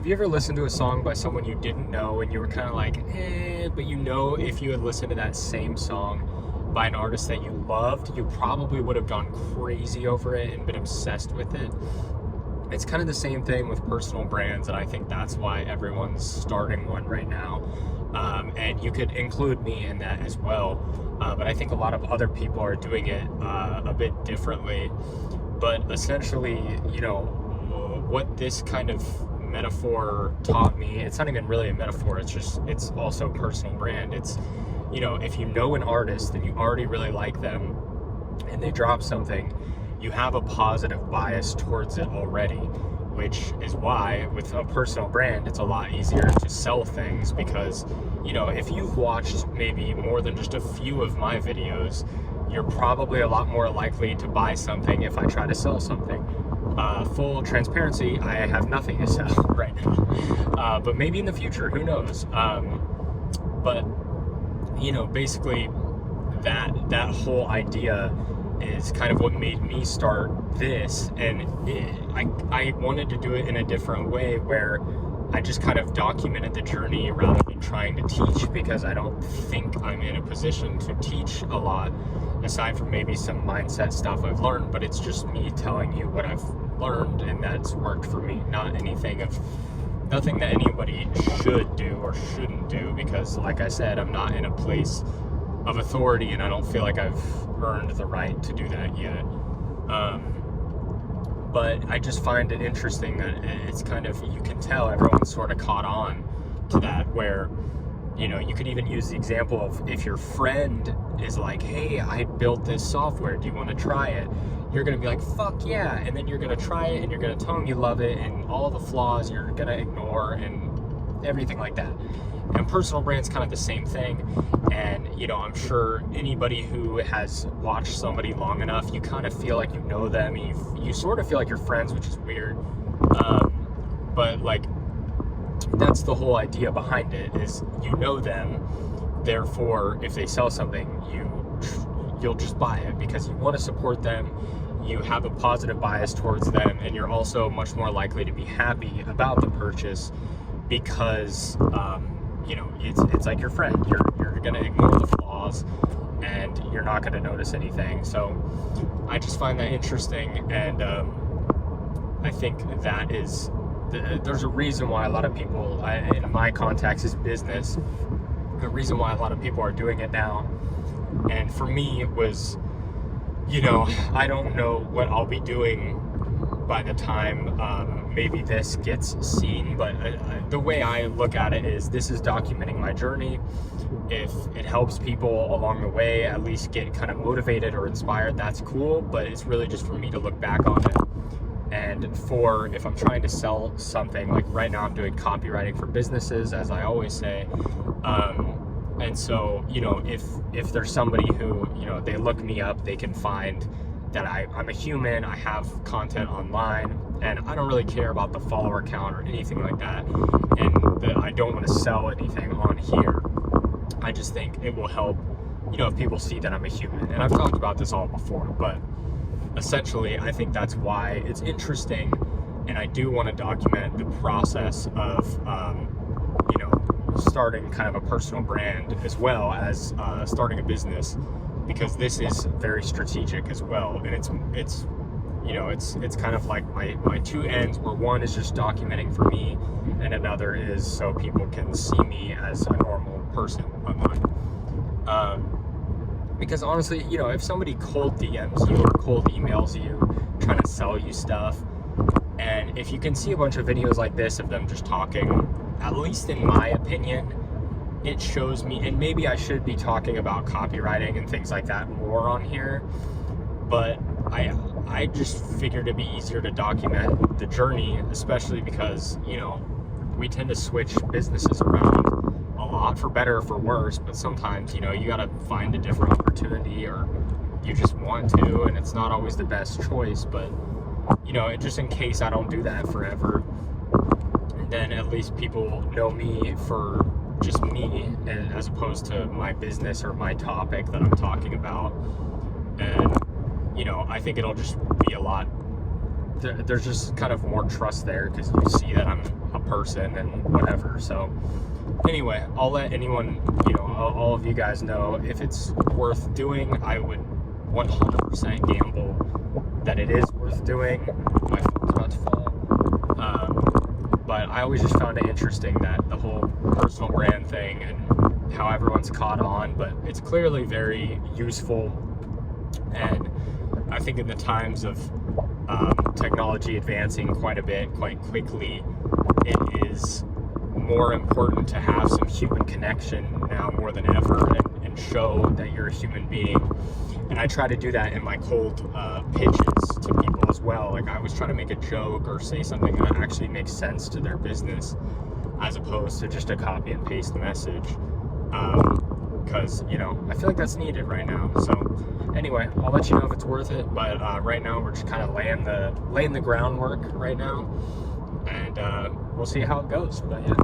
you ever listened to a song by someone you didn't know and you were kind of like, but you know, if you had listened to that same song by an artist that you loved, you probably would have gone crazy over it and been obsessed with it? It's kind of the same thing with personal brands, and I think that's why everyone's starting one right now. And you could include me in that as well. But I think a lot of other people are doing it a bit differently. But essentially, what this kind of metaphor taught me, it's not even really a metaphor, it's also personal brand. It's, if you know an artist and you already really like them and they drop something, you have a positive bias towards it already, which is why with a personal brand, it's a lot easier to sell things because, if you've watched maybe more than just a few of my videos, you're probably a lot more likely to buy something if I try to sell something. Full transparency, I have nothing to sell right now, but maybe in the future, who knows? But basically that whole idea is kind of what made me start this, and I wanted to do it in a different way where I just kind of documented the journey rather than trying to teach, because I don't think I'm in a position to teach a lot aside from maybe some mindset stuff I've learned, but it's just me telling you what I've learned and that's worked for me, nothing that anybody should do or shouldn't do, because like I said, I'm not in a place of authority and I don't feel like I've earned the right to do that yet. But I just find it interesting that it's kind of, you can tell everyone's sort of caught on to that, where you could even use the example of if your friend is like, hey, I built this software, do you want to try it? You're going to be like, fuck yeah, and then you're going to try it and you're going to tell them you love it and all the flaws you're going to ignore and everything like that. And personal brand's kind of the same thing. And I'm sure anybody who has watched somebody long enough, you kind of feel like you know them, you sort of feel like you're friends, which is weird, but like that's the whole idea behind it, is you know them, therefore if they sell something, you'll just buy it because you want to support them, you have a positive bias towards them, and you're also much more likely to be happy about the purchase because it's like your friend. You're gonna ignore the flaws and you're not gonna notice anything. So I just find that interesting, and I think that is there's a reason why a lot of people in my context is business, the reason why a lot of people are doing it now. And for me, it was, I don't know what I'll be doing by the time maybe this gets seen, but the way I look at it is, this is documenting my journey. If it helps people along the way at least get kind of motivated or inspired, that's cool, but it's really just for me to look back on it. And if I'm trying to sell something, like right now I'm doing copywriting for businesses, as I always say, and so if there's somebody who they look me up, they can find that I'm a human, I have content online, and I don't really care about the follower count or anything like that, and that I don't want to sell anything on here. I just think it will help, if people see that I'm a human. And I've talked about this all before, but essentially I think that's why it's interesting, and I do want to document the process of starting kind of a personal brand as well as starting a business, because this is very strategic as well. And it's kind of like my two ends, where one is just documenting for me and another is so people can see me as a normal person online. Because honestly, if somebody cold DMs you or cold emails you trying to sell you stuff, and if you can see a bunch of videos like this of them just talking, at least in my opinion, it shows me, and maybe I should be talking about copywriting and things like that more on here, but I just figured it'd be easier to document the journey, especially because, we tend to switch businesses around a lot, for better or for worse, but sometimes, you gotta find a different opportunity, or you just want to, and it's not always the best choice, but, just in case I don't do that forever, then at least people know me for just me, as opposed to my business or my topic that I'm talking about. And I think it'll just be a lot there's just kind of more trust there because you see that I'm a person and whatever. So anyway, I'll let anyone, all of you guys know if it's worth doing. I would 100% gamble that it is worth doing. My phone's about to fall. But I always just found it interesting that the whole personal brand thing and how everyone's caught on, but it's clearly very useful. And I think in the times of technology advancing quite a bit, quite quickly, it is more important to have some human connection now more than ever, and show that you're a human being. And I try to do that in my cold pitches to people as well. Like, I was trying to make a joke or say something that actually makes sense to their business, as opposed to just a copy and paste message. Because I feel like that's needed right now. So anyway, I'll let you know if it's worth it. But right now we're just kind of laying the groundwork right now, and we'll see how it goes. But yeah.